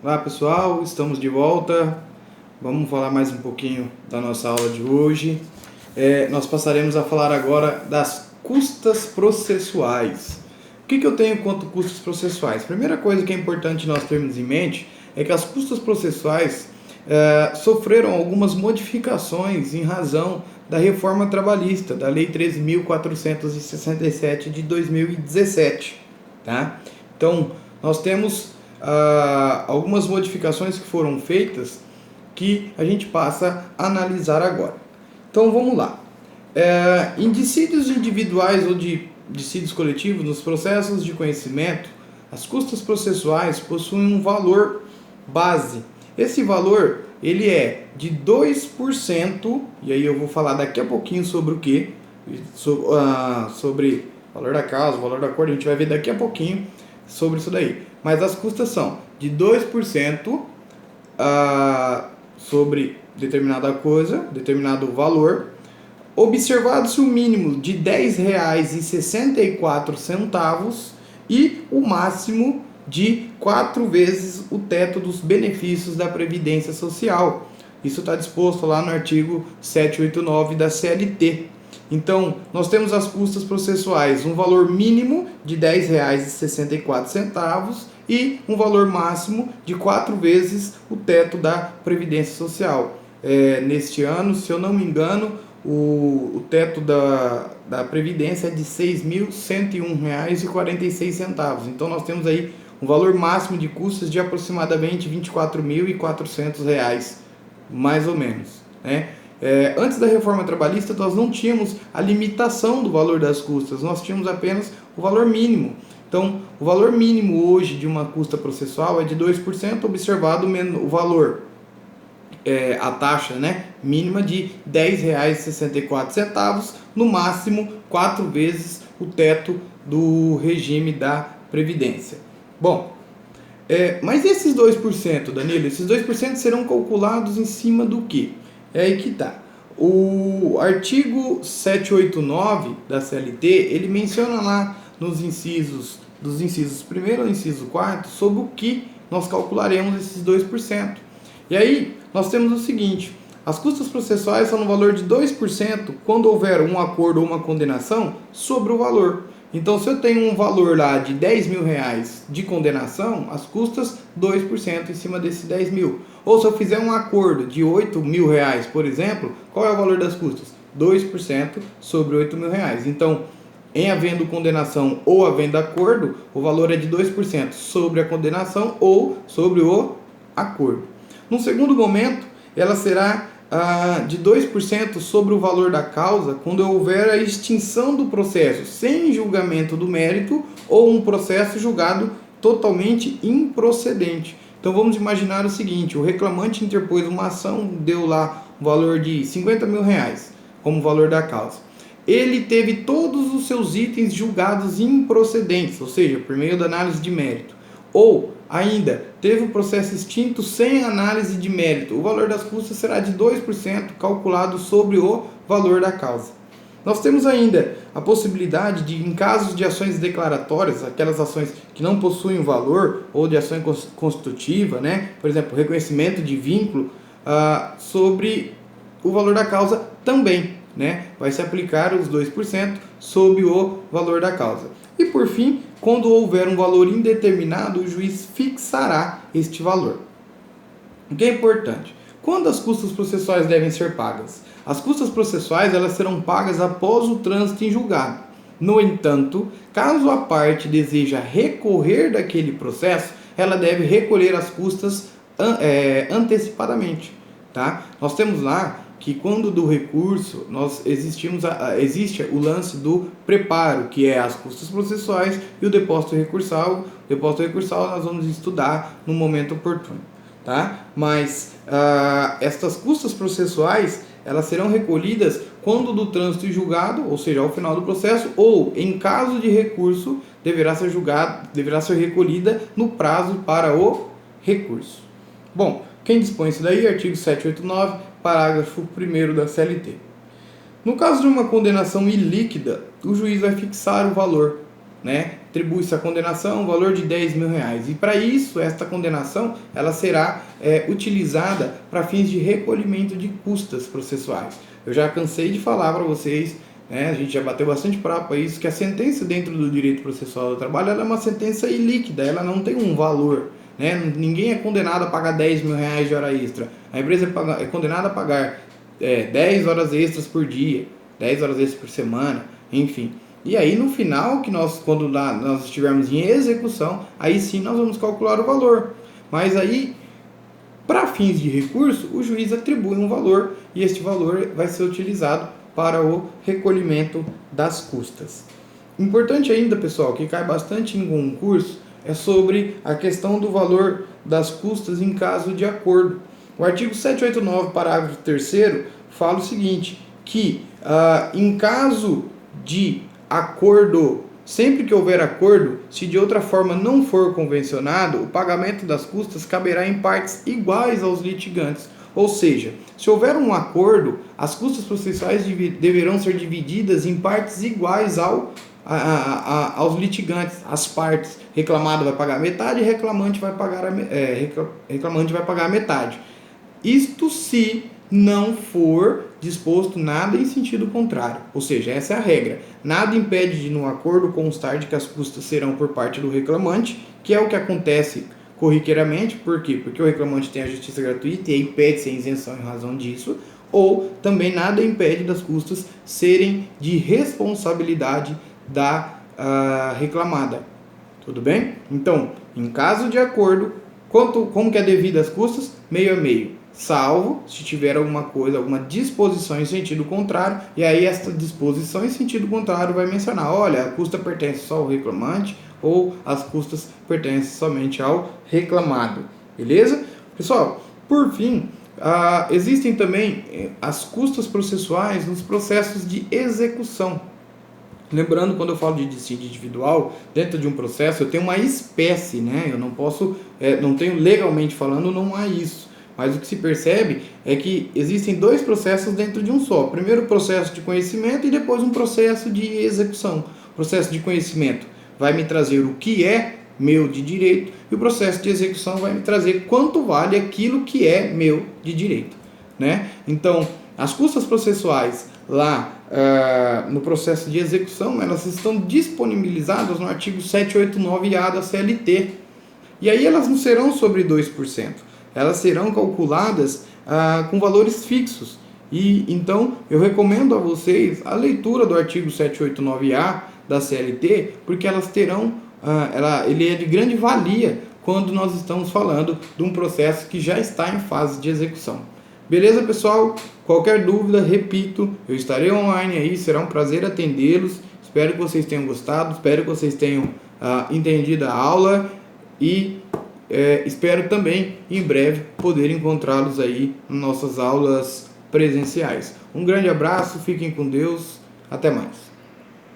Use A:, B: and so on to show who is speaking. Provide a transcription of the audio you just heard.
A: Olá pessoal, estamos de volta. Vamos falar mais um pouquinho da nossa aula de hoje. Nós passaremos a falar agora das custas processuais. O que eu tenho quanto custas processuais? Primeira coisa que é importante nós termos em mente é que as custas processuais sofreram algumas modificações em razão da reforma trabalhista, da Lei 13.467 de 2017. Tá? Então, nós temos algumas modificações que foram feitas que a gente passa a analisar agora. Então vamos lá. Em dissídios individuais ou de dissídios coletivos, nos processos de conhecimento, as custas processuais possuem um valor base. Esse valor ele é de 2%, e aí eu vou falar daqui a pouquinho sobre o que? Sobre o valor da causa, o valor da acordo, a gente vai ver daqui a pouquinho sobre isso daí. Mas as custas são de 2% sobre determinada coisa, determinado valor, observado-se o mínimo de R$ 10,64 e o máximo de 4 vezes o teto dos benefícios da Previdência Social. Isso está disposto lá no artigo 789 da CLT. Então, nós temos as custas processuais, um valor mínimo de R$ 10,64 e um valor máximo de 4 vezes o teto da Previdência Social. Neste ano, se eu não me engano, o teto da Previdência é de R$ 6.101,46. Então, nós temos aí um valor máximo de custas de aproximadamente R$ 24.400, mais ou menos, né? Antes da reforma trabalhista, nós não tínhamos a limitação do valor das custas, nós tínhamos apenas o valor mínimo. Então, o valor mínimo hoje de uma custa processual é de 2%, observado o valor, a taxa, né, mínima de R$ 10,64, no máximo 4 vezes o teto do regime da Previdência. Bom, mas esses 2%, Danilo, esses 2% serão calculados em cima do quê? É aí que tá. O artigo 789 da CLT, ele menciona lá dos incisos 1º ao inciso 4º sobre o que nós calcularemos esses 2%. E aí, nós temos o seguinte: as custas processuais são no valor de 2% quando houver um acordo ou uma condenação sobre o valor. Então, se eu tenho um valor lá de R$ 10.000 de condenação, as custas 2% em cima desses 10 mil. Ou se eu fizer um acordo de R$ 8.000, por exemplo, qual é o valor das custas? 2% sobre R$ 8.000. Então, em havendo condenação ou havendo acordo, o valor é de 2% sobre a condenação ou sobre o acordo. No segundo momento, ela será de 2% sobre o valor da causa quando houver a extinção do processo sem julgamento do mérito ou um processo julgado totalmente improcedente. Então vamos imaginar o seguinte: o reclamante interpôs uma ação, deu lá um valor de R$ 50.000 como valor da causa. Ele teve todos os seus itens julgados improcedentes, ou seja, por meio da análise de mérito. Ou ainda, teve o processo extinto sem análise de mérito. O valor das custas será de 2% calculado sobre o valor da causa. Nós temos ainda a possibilidade de, em casos de ações declaratórias, aquelas ações que não possuem valor, ou de ação constitutiva, né? Por exemplo, reconhecimento de vínculo, sobre o valor da causa também, né? Vai se aplicar os 2% sobre o valor da causa. E por fim, quando houver um valor indeterminado, o juiz fixará este valor. O que é importante? Quando as custas processuais devem ser pagas? As custas processuais elas serão pagas após o trânsito em julgado. No entanto, caso a parte deseja recorrer daquele processo, ela deve recolher as custas antecipadamente. Tá? Nós temos lá que quando do recurso existe o lance do preparo, que é as custas processuais, e o depósito recursal. O depósito recursal nós vamos estudar no momento oportuno. Tá? Mas estas custas processuais elas serão recolhidas quando do trânsito em julgado, ou seja, ao final do processo, ou em caso de recurso, deverá ser recolhida no prazo para o recurso. Bom, quem dispõe isso daí? Artigo 789, parágrafo 1º da CLT. No caso de uma condenação ilíquida, o juiz vai fixar o valor, né? atribui-se a condenação, um valor de R$10.000. E para isso, esta condenação ela será utilizada para fins de recolhimento de custas processuais. Eu já cansei de falar para vocês, a gente já bateu bastante papo isso, que a sentença dentro do direito processual do trabalho ela é uma sentença ilíquida, ela não tem um valor. Ninguém é condenado a pagar R$10.000 de hora extra. A empresa é condenada a pagar 10 horas extras por dia, 10 horas extras por semana, enfim. E aí no final, quando nós estivermos em execução, aí sim nós vamos calcular o valor. Mas aí, para fins de recurso, o juiz atribui um valor e este valor vai ser utilizado para o recolhimento das custas. Importante ainda, pessoal, que cai bastante em concurso, é sobre a questão do valor das custas em caso de acordo. O artigo 789, parágrafo 3º, fala o seguinte, que em caso de acordo, sempre que houver acordo, se de outra forma não for convencionado, o pagamento das custas caberá em partes iguais aos litigantes. Ou seja, se houver um acordo, as custas processuais deverão ser divididas em partes iguais aos litigantes, as partes. Reclamado vai pagar metade e reclamante vai pagar a metade. Isto se não for disposto nada em sentido contrário. Ou seja, essa é a regra. Nada impede de no acordo constar de que as custas serão por parte do reclamante, que é o que acontece corriqueiramente. Por quê? Porque o reclamante tem a justiça gratuita e aí pede-se a isenção em razão disso, ou também nada impede das custas serem de responsabilidade da reclamada. Tudo bem? Então, em caso de acordo, como que é devido às custas? Meio a meio, salvo se tiver alguma disposição em sentido contrário, e aí essa disposição em sentido contrário vai mencionar, olha, a custa pertence só ao reclamante, ou as custas pertencem somente ao reclamado, beleza? Pessoal, por fim, existem também as custas processuais nos processos de execução. Lembrando, quando eu falo de dissídio individual, dentro de um processo eu tenho uma espécie, eu não posso, não tenho legalmente falando, não há isso. Mas o que se percebe é que existem dois processos dentro de um só. Primeiro o processo de conhecimento e depois um processo de execução. O processo de conhecimento vai me trazer o que é meu de direito e o processo de execução vai me trazer quanto vale aquilo que é meu de direito. Então, as custas processuais lá no processo de execução, elas estão disponibilizadas no artigo 789-A da CLT. E aí elas não serão sobre 2%. Elas serão calculadas com valores fixos. E então eu recomendo a vocês a leitura do artigo 789-A da CLT, porque elas terão, ele é de grande valia quando nós estamos falando de um processo que já está em fase de execução. Beleza, pessoal? Qualquer dúvida, repito, eu estarei online aí, será um prazer atendê-los. Espero que vocês tenham gostado, espero que vocês tenham entendido a aula e espero também, em breve, poder encontrá-los aí nas nossas aulas presenciais. Um grande abraço, fiquem com Deus, até mais.